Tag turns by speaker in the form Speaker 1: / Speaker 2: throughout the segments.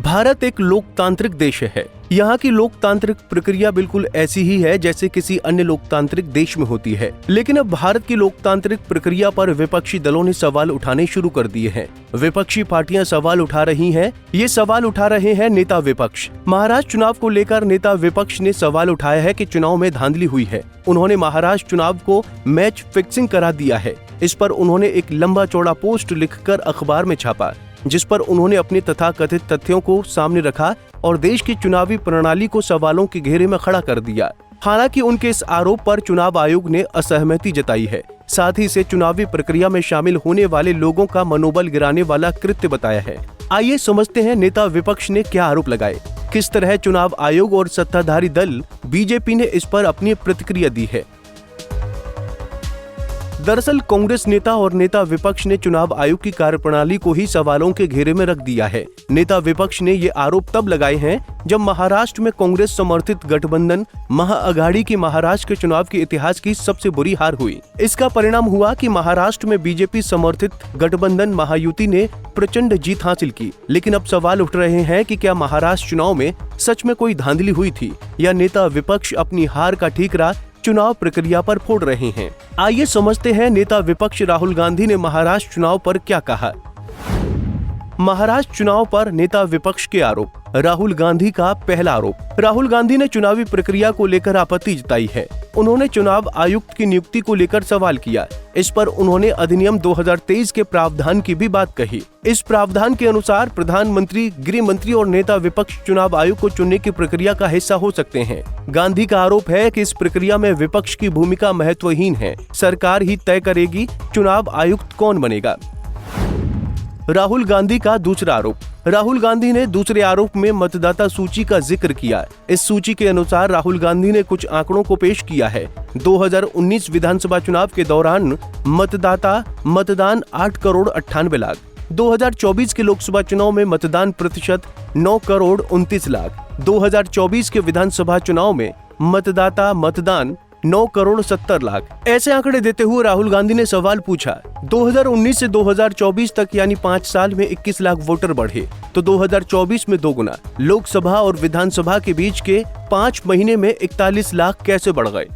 Speaker 1: भारत एक लोकतांत्रिक देश है। यहाँ की लोकतांत्रिक प्रक्रिया बिल्कुल ऐसी ही है जैसे किसी अन्य लोकतांत्रिक देश में होती है। लेकिन अब भारत की लोकतांत्रिक प्रक्रिया पर विपक्षी दलों ने सवाल उठाने शुरू कर दिए हैं। विपक्षी पार्टियां सवाल उठा रही हैं। ये सवाल उठा रहे हैं नेता विपक्ष। महाराष्ट्र चुनाव को लेकर नेता विपक्ष ने सवाल उठाया है कि चुनाव में धांधली हुई है। उन्होंने महाराष्ट्र चुनाव को मैच फिक्सिंग करार दिया है। इस पर उन्होंने एक लंबा चौड़ा पोस्ट लिखकर अखबार में छापा, जिस पर उन्होंने अपने तथाकथित तथ्यों को सामने रखा और देश की चुनावी प्रणाली को सवालों के घेरे में खड़ा कर दिया। हालांकि उनके इस आरोप पर चुनाव आयोग ने असहमति जताई है। साथ ही इसे चुनावी प्रक्रिया में शामिल होने वाले लोगों का मनोबल गिराने वाला कृत्य बताया है। आइए समझते हैं नेता विपक्ष ने क्या आरोप लगाए, किस तरह चुनाव आयोग और सत्ताधारी दल बीजेपी ने इस पर अपनी प्रतिक्रिया दी है। दरअसल कांग्रेस नेता और नेता विपक्ष ने चुनाव आयोग की कार्यप्रणाली को ही सवालों के घेरे में रख दिया है। नेता विपक्ष ने ये आरोप तब लगाए हैं जब महाराष्ट्र में कांग्रेस समर्थित गठबंधन महाअघाड़ी की महाराष्ट्र के चुनाव के इतिहास की सबसे बुरी हार हुई। इसका परिणाम हुआ कि महाराष्ट्र में बीजेपी समर्थित गठबंधन महायुति ने प्रचंड जीत हासिल की। लेकिन अब सवाल उठ रहे हैं कि क्या महाराष्ट्र चुनाव में सच में कोई धांधली हुई थी या नेता विपक्ष अपनी हार का ठीकरा चुनाव प्रक्रिया पर फोड़ रहे हैं। आइए समझते हैं नेता विपक्ष राहुल गांधी ने महाराष्ट्र चुनाव पर क्या कहा। महाराष्ट्र चुनाव पर नेता विपक्ष के आरोप। राहुल गांधी का पहला आरोप। राहुल गांधी ने चुनावी प्रक्रिया को लेकर आपत्ति जताई है। उन्होंने चुनाव आयुक्त की नियुक्ति को लेकर सवाल किया। इस पर उन्होंने अधिनियम 2023 के प्रावधान की भी बात कही। इस प्रावधान के अनुसार प्रधानमंत्री, गृह मंत्री और नेता विपक्ष चुनाव आयोग को चुनने की प्रक्रिया का हिस्सा हो सकते हैं। गांधी का आरोप है कि इस प्रक्रिया में विपक्ष की भूमिका महत्वहीन है। सरकार ही तय करेगी चुनाव आयुक्त कौन बनेगा। राहुल गांधी का दूसरा आरोप। राहुल गांधी ने दूसरे आरोप में मतदाता सूची का जिक्र किया। इस सूची के अनुसार राहुल गांधी ने कुछ आंकड़ों को पेश किया है। 2019 विधानसभा चुनाव के दौरान मतदान 8 करोड़ 98 लाख। 2024 के लोकसभा चुनाव में मतदान प्रतिशत 9 करोड़ 29 लाख। 2024 के विधानसभा चुनाव में मतदान 9 करोड़ 70 लाख। ऐसे आंकड़े देते हुए राहुल गांधी ने सवाल पूछा, 2019 से 2024 तक यानी 5 साल में 21 लाख वोटर बढ़े, तो 2024 में 2 गुना। लोकसभा और विधानसभा के बीच के 5 महीने में 41 लाख कैसे बढ़ गए।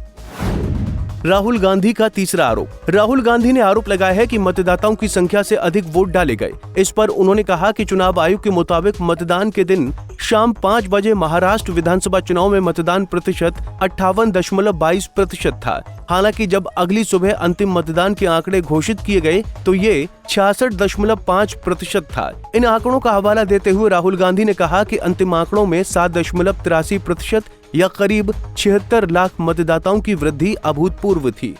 Speaker 1: राहुल गांधी का तीसरा आरोप। राहुल गांधी ने आरोप लगाया है कि मतदाताओं की संख्या से अधिक वोट डाले गए। इस पर उन्होंने कहा कि चुनाव आयोग के मुताबिक मतदान के दिन शाम 5 बजे महाराष्ट्र विधानसभा चुनाव में मतदान प्रतिशत 58.22% था। हालांकि जब अगली सुबह अंतिम मतदान के आंकड़े घोषित किए गए तो ये 66.5% था। इन आंकड़ों का हवाला देते हुए राहुल गांधी ने कहा कि अंतिम आंकड़ों में 7.83% या करीब 76 लाख मतदाताओं की वृद्धि अभूतपूर्व थी।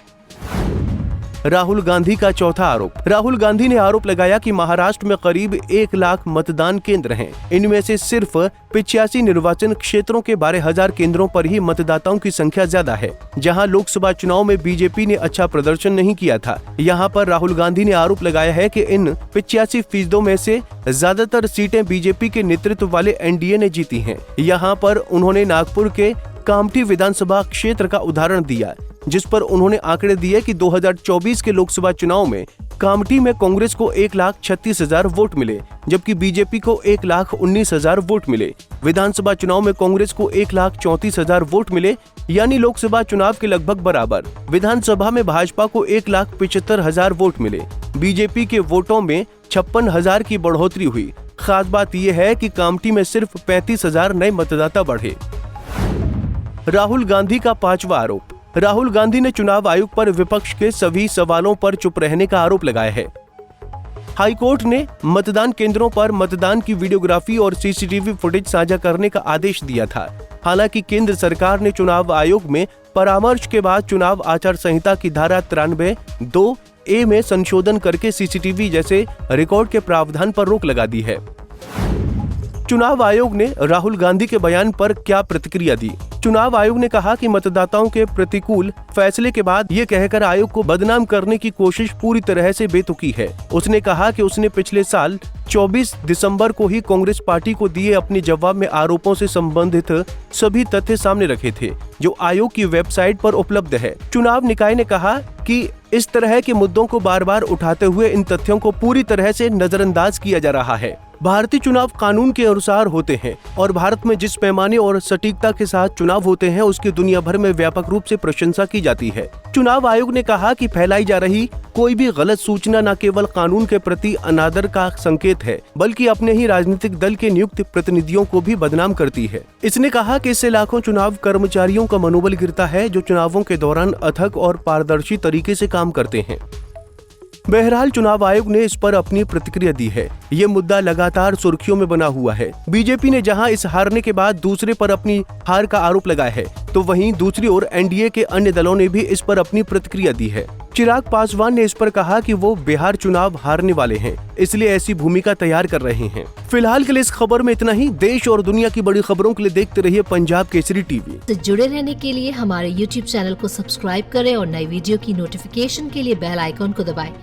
Speaker 1: राहुल गांधी का चौथा आरोप। राहुल गांधी ने आरोप लगाया कि महाराष्ट्र में करीब 1 लाख मतदान केंद्र हैं। इनमें से सिर्फ 85 निर्वाचन क्षेत्रों के 12,000 केंद्रों पर ही मतदाताओं की संख्या ज्यादा है, जहां लोकसभा चुनाव में बीजेपी ने अच्छा प्रदर्शन नहीं किया था। यहां पर राहुल गांधी ने आरोप लगाया है कि इन 85% में से ज्यादातर सीटें बीजेपी के नेतृत्व वाले एनडीए ने जीती हैं। यहाँ पर उन्होंने नागपुर के कामठी विधानसभा क्षेत्र का उदाहरण दिया, जिस पर उन्होंने आंकड़े दिए कि 2024 के लोकसभा चुनाव में कामठी में कांग्रेस को 1,36,000 वोट मिले, जबकि बीजेपी को 1,19,000 वोट मिले। विधानसभा चुनाव में कांग्रेस को 1,34,000 वोट मिले, यानी लोकसभा चुनाव के लगभग बराबर। विधानसभा में भाजपा को 1,75,000 वोट मिले। बीजेपी के वोटों में 56,000 की बढ़ोतरी हुई। खास बात यह है कि कामठी में सिर्फ 35,000 नए मतदाता बढ़े। राहुल गांधी का पांचवा आरोप। राहुल गांधी ने चुनाव आयोग पर विपक्ष के सभी सवालों पर चुप रहने का आरोप लगाया है। हाईकोर्ट ने मतदान केंद्रों पर मतदान की वीडियोग्राफी और सीसीटीवी फुटेज साझा करने का आदेश दिया था। हालांकि केंद्र सरकार ने चुनाव आयोग में परामर्श के बाद चुनाव आचार संहिता की धारा 93(2)(a) में संशोधन करके सीसीटीवी जैसे रिकॉर्ड के प्रावधान पर रोक लगा दी है। चुनाव आयोग ने राहुल गांधी के बयान पर क्या प्रतिक्रिया दी। चुनाव आयोग ने कहा कि मतदाताओं के प्रतिकूल फैसले के बाद ये कहकर आयोग को बदनाम करने की कोशिश पूरी तरह से बेतुकी है। उसने कहा कि उसने पिछले साल 24 दिसंबर को ही कांग्रेस पार्टी को दिए अपने जवाब में आरोपों से संबंधित सभी तथ्य सामने रखे थे, जो आयोग की वेबसाइट पर उपलब्ध है। चुनाव निकाय ने कहा कि इस तरह के मुद्दों को बार बार उठाते हुए इन तथ्यों को पूरी तरह से नजरअंदाज किया जा रहा है। भारतीय चुनाव कानून के अनुसार होते हैं और भारत में जिस पैमाने और सटीकता के साथ चुनाव होते हैं उसकी दुनिया भर में व्यापक रूप से प्रशंसा की जाती है। चुनाव आयोग ने कहा कि फैलाई जा रही कोई भी गलत सूचना न केवल कानून के प्रति अनादर का संकेत है बल्कि अपने ही राजनीतिक दल के नियुक्त प्रतिनिधियों को भी बदनाम करती है। इसने कहा कि इससे लाखों चुनाव कर्मचारियों का मनोबल गिरता है जो चुनावों के दौरान अथक और पारदर्शी तरीके से काम करते हैं। बहरहाल चुनाव आयोग ने इस पर अपनी प्रतिक्रिया दी है। ये मुद्दा लगातार सुर्खियों में बना हुआ है। बीजेपी ने जहां इस हारने के बाद दूसरे पर अपनी हार का आरोप लगाया है तो वहीं दूसरी ओर एनडीए के अन्य दलों ने भी इस पर अपनी प्रतिक्रिया दी है। चिराग पासवान ने इस पर कहा कि वो बिहार चुनाव हारने वाले हैं, इसलिए ऐसी भूमिका तैयार कर रहे हैं। फिलहाल के लिए इस खबर में इतना ही। देश और दुनिया की बड़ी खबरों के लिए देखते रहिए पंजाब केसरी टीवी।
Speaker 2: तो जुड़े रहने के लिए हमारे YouTube चैनल को सब्सक्राइब करें और नई वीडियो की नोटिफिकेशन के लिए बेल आइकॉन को दबाएं।